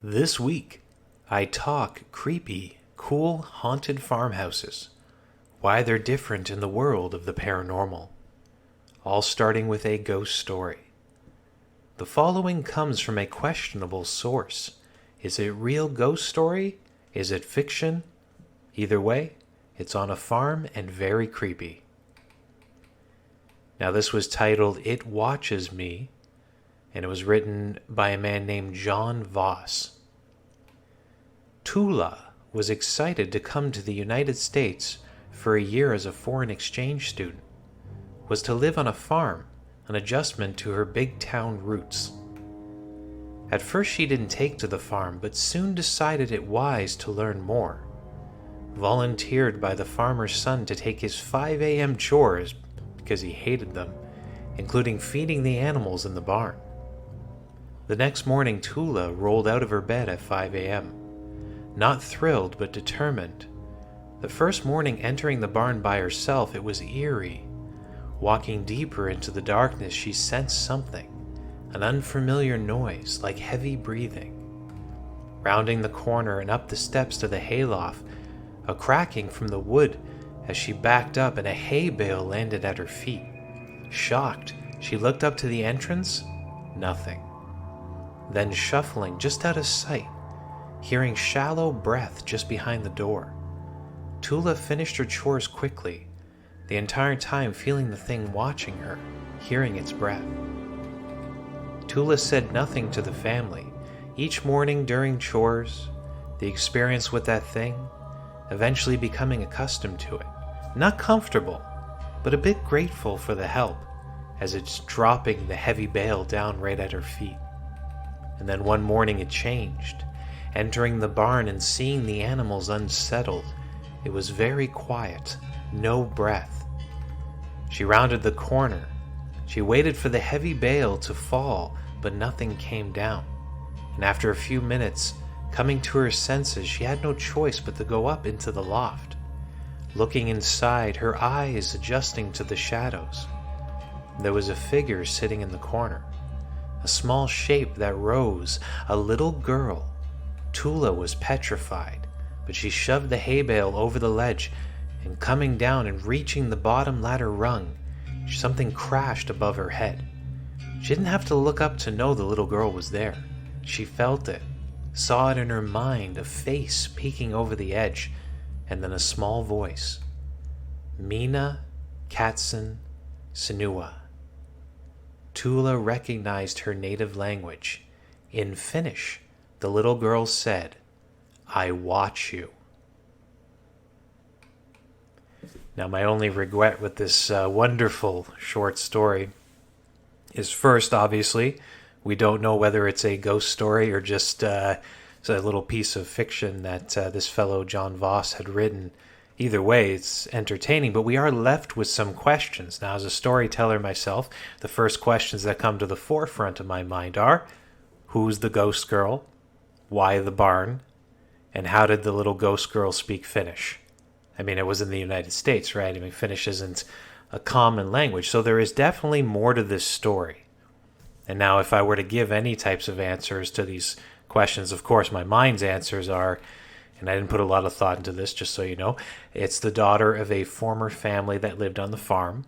This week, I talk creepy, cool, haunted farmhouses, why they're different in the world of the paranormal, all starting with a ghost story. The following comes from a questionable source. Is it real ghost story? Is it fiction? Either way, it's on a farm and very creepy. Now this was titled It Watches Me, and it was written by a man named John Voss. Tula was excited to come to the United States for a year as a foreign exchange student, was to live on a farm, an adjustment to her big town roots. At first she didn't take to the farm, but soon decided it wise to learn more. Volunteered by the farmer's son to take his 5 a.m. chores because he hated them, including feeding the animals in the barn. The next morning, Tula rolled out of her bed at 5 a.m., not thrilled but determined. The first morning entering the barn by herself, it was eerie. Walking deeper into the darkness, she sensed something, an unfamiliar noise like heavy breathing. Rounding the corner and up the steps to the hayloft, a cracking from the wood as she backed up and a hay bale landed at her feet. Shocked, she looked up to the entrance. Nothing. Then shuffling just out of sight, hearing shallow breath just behind the door. Tula finished her chores quickly, the entire time feeling the thing watching her, hearing its breath. Tula said nothing to the family. Each morning during chores, the experience with that thing, eventually becoming accustomed to it. Not comfortable, but a bit grateful for the help, as it's dropping the heavy bale down right at her feet. And then one morning it changed. Entering the barn and seeing the animals unsettled, it was very quiet, no breath. She rounded the corner. She waited for the heavy bale to fall, but nothing came down. And after a few minutes, coming to her senses, she had no choice but to go up into the loft. Looking inside, her eyes adjusting to the shadows. There was a figure sitting in the corner. A small shape that rose, a little girl. Tula was petrified, but she shoved the hay bale over the ledge, and coming down and reaching the bottom ladder rung, something crashed above her head. She didn't have to look up to know the little girl was there. She felt it, saw it in her mind, a face peeking over the edge, and then a small voice. Mina Katsin Sinua. Tula recognized her native language. In Finnish, the little girl said, "I watch you." Now, my only regret with this wonderful short story is first, obviously, we don't know whether it's a ghost story or just it's a little piece of fiction that this fellow John Voss had written. Either way, it's entertaining, but we are left with some questions. Now, as a storyteller myself, the first questions that come to the forefront of my mind are, who's the ghost girl? Why the barn? And how did the little ghost girl speak Finnish? I mean, it was in the United States, right? I mean, Finnish isn't a common language, so there is definitely more to this story. And now, if I were to give any types of answers to these questions, of course, my mind's answers are, and I didn't put a lot of thought into this, just so you know, it's the daughter of a former family that lived on the farm.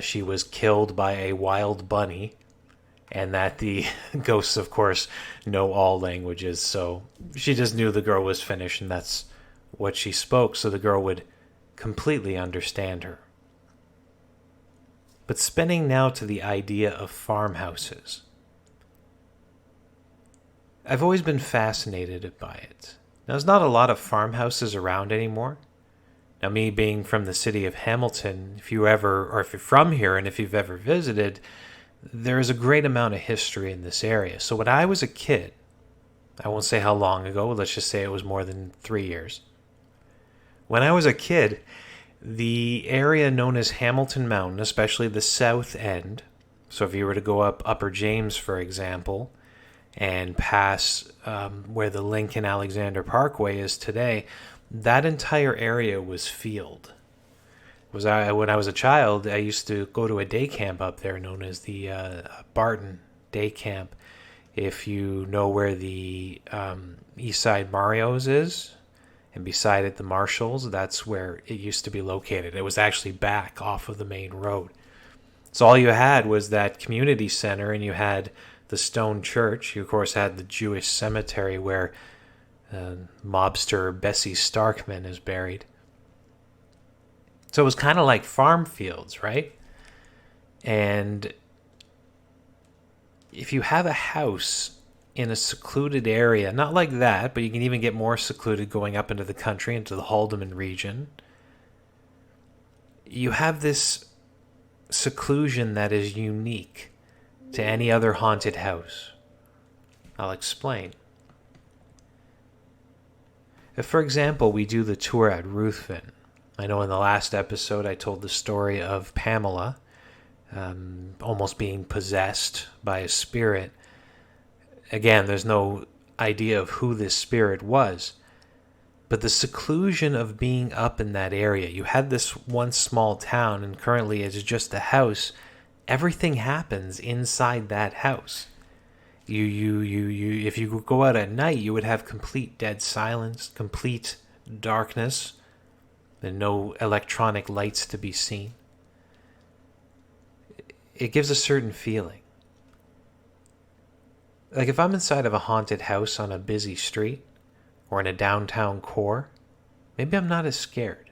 She was killed by a wild bunny, and that the ghosts, of course, know all languages, so she just knew the girl was Finnish, and that's what she spoke, so the girl would completely understand her. But spinning now to the idea of farmhouses. I've always been fascinated by it. Now, there's not a lot of farmhouses around anymore. Now, me being from the city of Hamilton, if you're from here and if you've ever visited, there is a great amount of history in this area. So when I was a kid, I won't say how long ago, let's just say it was more than 3 years. When I was a kid, the area known as Hamilton Mountain, especially the south end, so if you were to go up Upper James, for example, and pass where the Lincoln Alexander Parkway is today, that entire area was field. When I was a child, I used to go to a day camp up there known as the Barton Day Camp. If you know where the East Side Mario's is, and beside it the Marshalls, that's where it used to be located. It was actually back off of the main road. So all you had was that community center, and you had the stone church. You, of course, had the Jewish cemetery where mobster Bessie Starkman is buried. So it was kind of like farm fields, right? And if you have a house in a secluded area, not like that, but you can even get more secluded going up into the country, into the Haldeman region, you have this seclusion that is unique to any other haunted house. I'll explain. If, for example, we do the tour at Ruthven, I know in the last episode I told the story of Pamela almost being possessed by a spirit. Again, there's no idea of who this spirit was, but the seclusion of being up in that area. You had this one small town, and currently it's just a house. Everything happens inside that house. If you go out at night, you would have complete dead silence, complete darkness, and no electronic lights to be seen. It gives a certain feeling. Like if I'm inside of a haunted house on a busy street or in a downtown core, maybe I'm not as scared.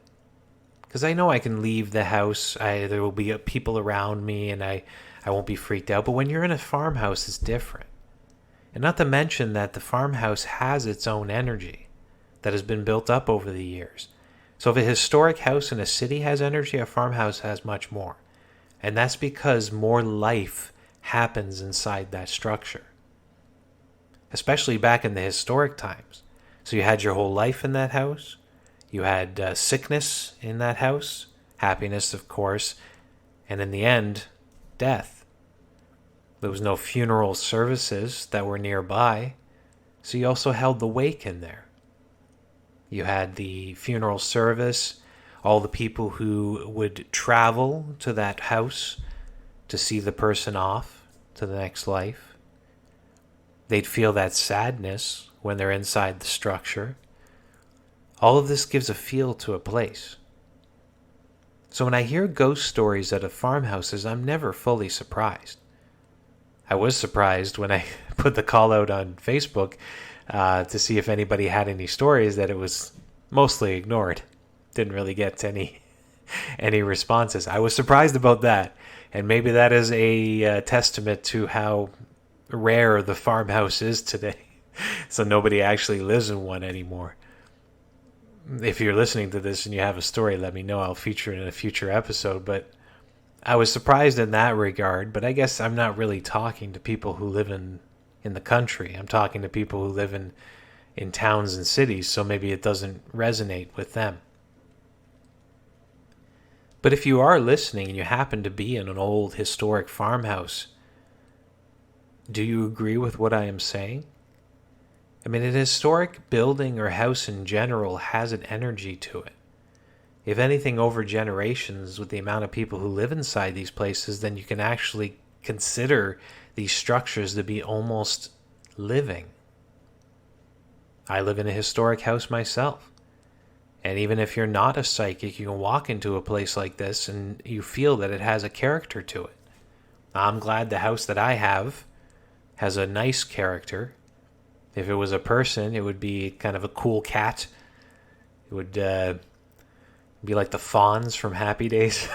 Because I know I can leave the house, there will be people around me, and I won't be freaked out. But when you're in a farmhouse, it's different. And not to mention that the farmhouse has its own energy that has been built up over the years. So if a historic house in a city has energy, a farmhouse has much more. And that's because more life happens inside that structure. Especially back in the historic times. So you had your whole life in that house. You had sickness in that house. Happiness, of course. And in the end, death. There was no funeral services that were nearby. So you also held the wake in there. You had the funeral service, all the people who would travel to that house to see the person off to the next life. They'd feel that sadness when they're inside the structure. All of this gives a feel to a place. So when I hear ghost stories out of farmhouses, I'm never fully surprised. I was surprised when I put the call out on Facebook to see if anybody had any stories, that it was mostly ignored. Didn't really get any responses. I was surprised about that, and maybe that is a testament to how rare the farmhouse is today. So nobody actually lives in one anymore. If you're listening to this and you have a story, let me know. I'll feature it in a future episode. But I was surprised in that regard, but I guess I'm not really talking to people who live in the country. I'm talking to people who live in towns and cities, so maybe it doesn't resonate with them. But if you are listening and you happen to be in an old historic farmhouse, do you agree with what I am saying? I mean, an historic building or house in general has an energy to it. If anything, over generations, with the amount of people who live inside these places, then you can actually consider these structures to be almost living. I live in a historic house myself. And even if you're not a psychic, you can walk into a place like this and you feel that it has a character to it. I'm glad the house that I have has a nice character. If it was a person, it would be kind of a cool cat. It would be like the fawns from Happy Days.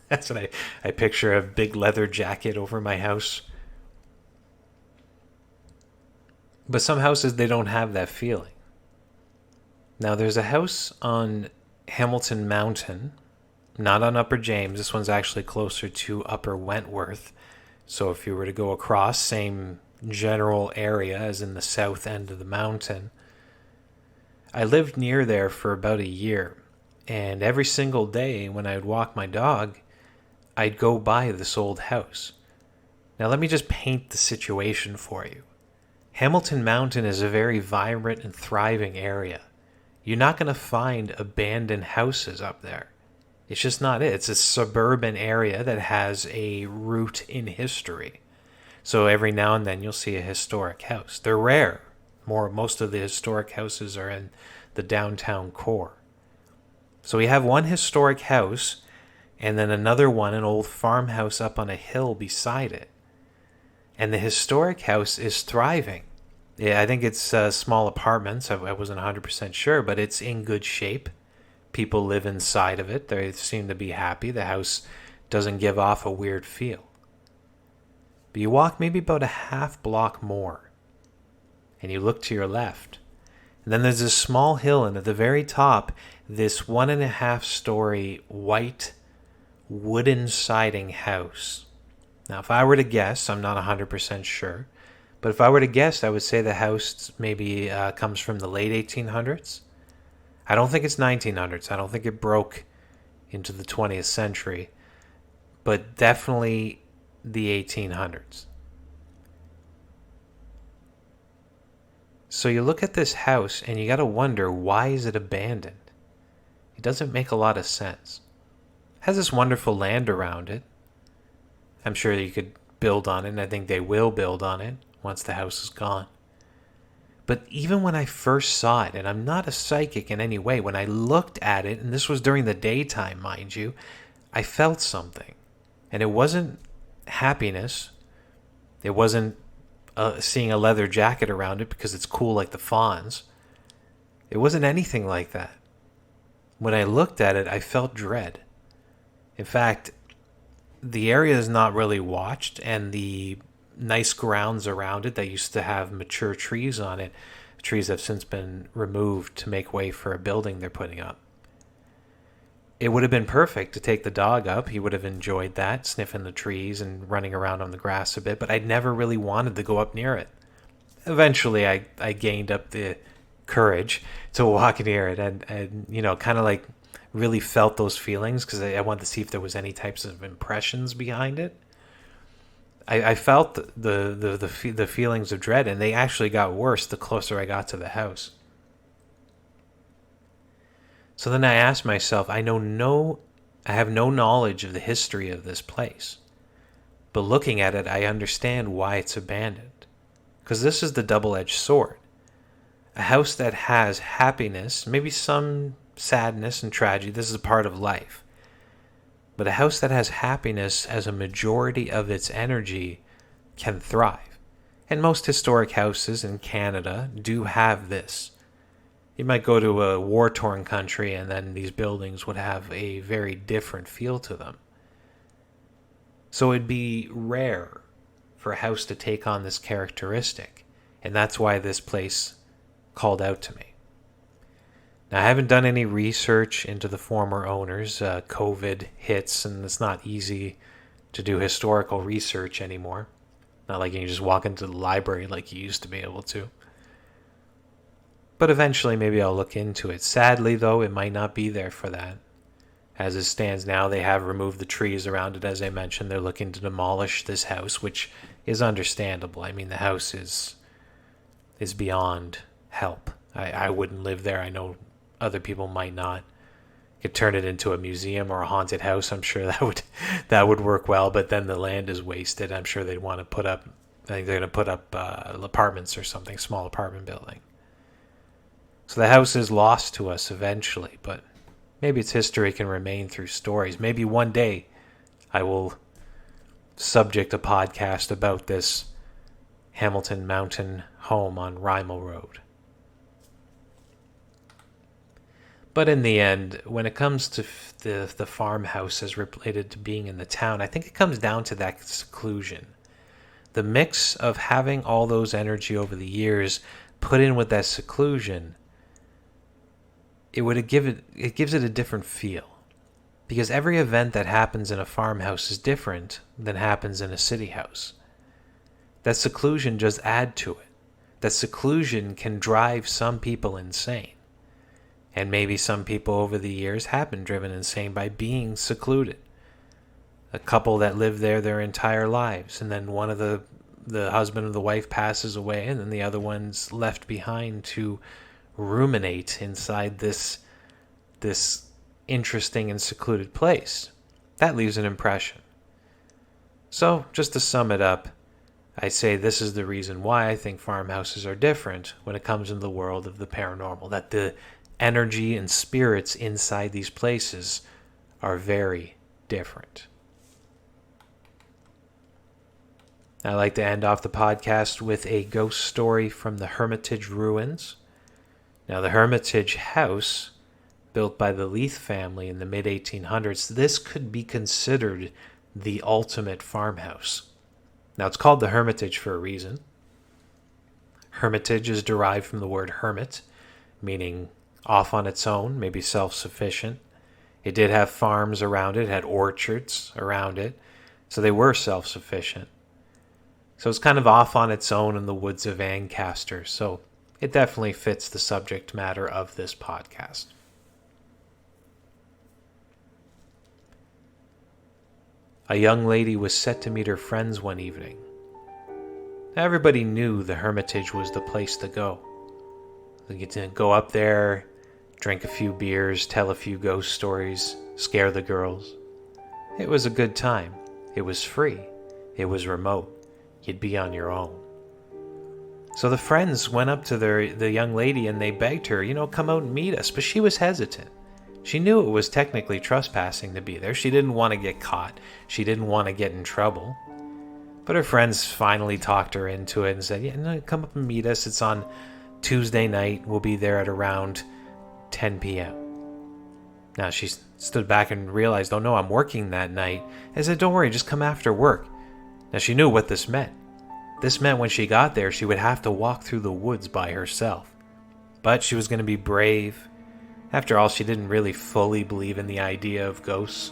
That's what I picture, a big leather jacket over my house. But some houses, they don't have that feeling. Now, there's a house on Hamilton Mountain, not on Upper James. This one's actually closer to Upper Wentworth. So if you were to go across, same general area as in the south end of the mountain. I lived near there for about a year. And every single day when I would walk my dog, I'd go by this old house. Now let me just paint the situation for you. Hamilton Mountain is a very vibrant and thriving area. You're not going to find abandoned houses up there. It's just not it. It's a suburban area that has a root in history. So every now and then you'll see a historic house. They're rare. Most of the historic houses are in the downtown core. So we have one historic house and then another one, an old farmhouse up on a hill beside it. And the historic house is thriving. Yeah, I think it's small apartments. I wasn't 100% sure, but it's in good shape. People live inside of it. They seem to be happy. The house doesn't give off a weird feel. But you walk maybe about a half block more, and you look to your left. And then there's this small hill, and at the very top, this 1.5-story white wooden siding house. Now, if I were to guess, I'm not 100% sure, but if I were to guess, I would say the house maybe comes from the late 1800s. I don't think it's 1900s. I don't think it broke into the 20th century, but definitely the 1800s. So you look at this house and you got to wonder, why is it abandoned? It doesn't make a lot of sense. It has this wonderful land around it. I'm sure you could build on it, and I think they will build on it once the house is gone. But even when I first saw it, and I'm not a psychic in any way, when I looked at it, and this was during the daytime, mind you, I felt something. And it wasn't happiness. It wasn't seeing a leather jacket around it because it's cool like the fawns. It wasn't anything like that. When I looked at it, I felt dread. In fact, the area is not really watched, and the nice grounds around it that used to have mature trees on it, trees have since been removed to make way for a building they're putting up. It would have been perfect to take the dog up. He would have enjoyed that, sniffing the trees and running around on the grass a bit, but I'd never really wanted to go up near it. Eventually, I gained up the courage to walk near it and kind of like really felt those feelings because I wanted to see if there was any types of impressions behind it. I felt the feelings of dread, and they actually got worse the closer I got to the house. So then I asked myself, I have no knowledge of the history of this place, but looking at it, I understand why it's abandoned. Because this is the double-edged sword. A house that has happiness, maybe some sadness and tragedy, this is a part of life. But a house that has happiness as a majority of its energy can thrive. And most historic houses in Canada do have this. You might go to a war-torn country and then these buildings would have a very different feel to them. So it'd be rare for a house to take on this characteristic. And that's why this place called out to me. Now, I haven't done any research into the former owners. COVID hits, and it's not easy to do historical research anymore. Not like you can just walk into the library like you used to be able to. But eventually, maybe I'll look into it. Sadly, though, it might not be there for that. As it stands now, they have removed the trees around it. As I mentioned, they're looking to demolish this house, which is understandable. I mean, the house is beyond help. I wouldn't live there. I know other people might not. Could turn it into a museum or a haunted house. I'm sure that would work well, but then the land is wasted. I'm sure they'd want to put up, I think they're going to put up apartments or something, small apartment building. So the house is lost to us eventually, but maybe its history can remain through stories. Maybe one day I will subject a podcast about this Hamilton Mountain home on Rymel Road. But in the end, when it comes to the farmhouse as related to being in the town, I think it comes down to that seclusion. The mix of having all those energy over the years put in with that seclusion, it gives it a different feel. Because every event that happens in a farmhouse is different than happens in a city house. That seclusion just adds to it. That seclusion can drive some people insane. And maybe some people over the years have been driven insane by being secluded. A couple that lived there their entire lives, and then one of the husband or the wife passes away, and then the other one's left behind to ruminate inside this interesting and secluded place. That leaves an impression. So, just to sum it up, I say this is the reason why I think farmhouses are different when it comes into the world of the paranormal, that the energy and spirits inside these places are very different. I like to end off the podcast with a ghost story from the Hermitage ruins. Now, the Hermitage house, built by the Leith family in the mid-1800s, this could be considered the ultimate farmhouse. Now, it's called the Hermitage for a reason. Hermitage is derived from the word hermit, meaning off on its own, maybe self-sufficient. It did have farms around it, had orchards around it, so they were self-sufficient. So it's kind of off on its own in the woods of Ancaster, so it definitely fits the subject matter of this podcast. A young lady was set to meet her friends one evening. Everybody knew the Hermitage was the place to go. They get to go up there, drink a few beers, tell a few ghost stories, scare the girls. It was a good time. It was free. It was remote. You'd be on your own. So the friends went up to the young lady and they begged her, come out and meet us. But she was hesitant. She knew it was technically trespassing to be there. She didn't want to get caught. She didn't want to get in trouble. But her friends finally talked her into it and said, no, come up and meet us. It's on Tuesday night. We'll be there at around 10 p.m. Now she stood back and realized, oh no, I'm working that night. I said, don't worry, just come after work. Now she knew what this meant. This meant when she got there, she would have to walk through the woods by herself. But she was going to be brave. After all, she didn't really fully believe in the idea of ghosts.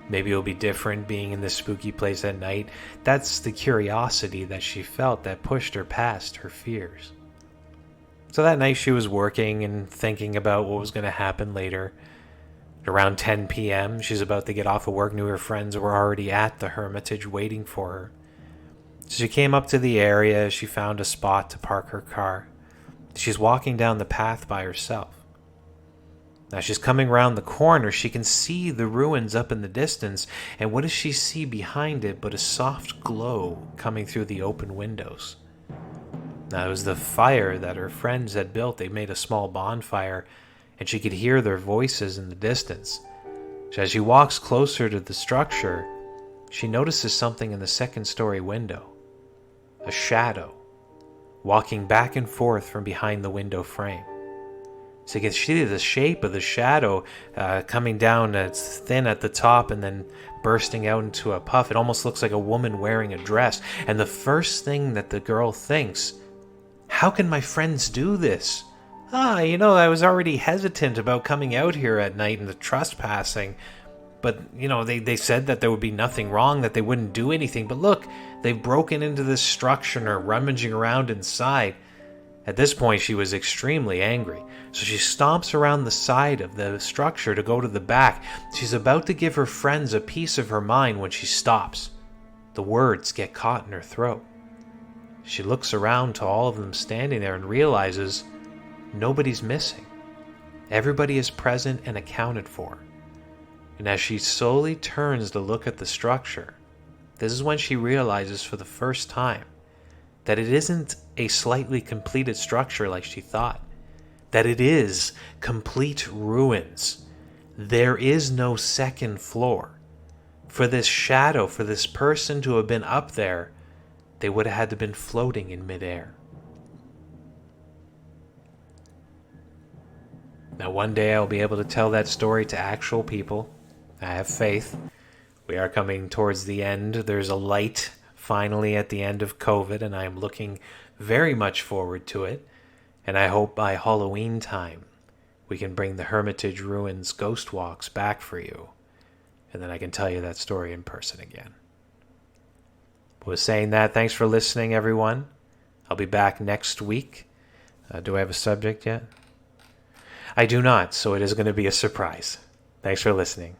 Maybe it'll be different being in this spooky place at night. That's the curiosity that she felt that pushed her past her fears. So that night she was working and thinking about what was going to happen later. Around 10 p.m., she's about to get off of work, knew her friends were already at the Hermitage waiting for her. So she came up to the area, she found a spot to park her car. She's walking down the path by herself. Now she's coming around the corner, she can see the ruins up in the distance, and what does she see behind it but a soft glow coming through the open windows? Now it was the fire that her friends had built. They made a small bonfire, and she could hear their voices in the distance. So as she walks closer to the structure, she notices something in the second-story window. A shadow, walking back and forth from behind the window frame. So you can see the shape of the shadow coming down. It's thin at the top and then bursting out into a puff. It almost looks like a woman wearing a dress. And the first thing that the girl thinks, how can my friends do this? I was already hesitant about coming out here at night and the trespassing. But, they said that there would be nothing wrong, that they wouldn't do anything. But look, they've broken into this structure and are rummaging around inside. At this point, she was extremely angry. So she stomps around the side of the structure to go to the back. She's about to give her friends a piece of her mind when she stops. The words get caught in her throat. She looks around to all of them standing there and realizes nobody's missing. Everybody is present and accounted for. And as she slowly turns to look at the structure, this is when she realizes for the first time that it isn't a slightly completed structure like she thought. That it is complete ruins. There is no second floor. For this shadow, for this person to have been up there, they would have had to have been floating in midair. Now one day I'll be able to tell that story to actual people. I have faith. We are coming towards the end. There's a light finally at the end of COVID, and I am looking very much forward to it. And I hope by Halloween time we can bring the Hermitage ruins ghost walks back for you. And then I can tell you that story in person again. With saying that, thanks for listening, everyone. I'll be back next week. Do I have a subject yet? I do not, so it is going to be a surprise. Thanks for listening.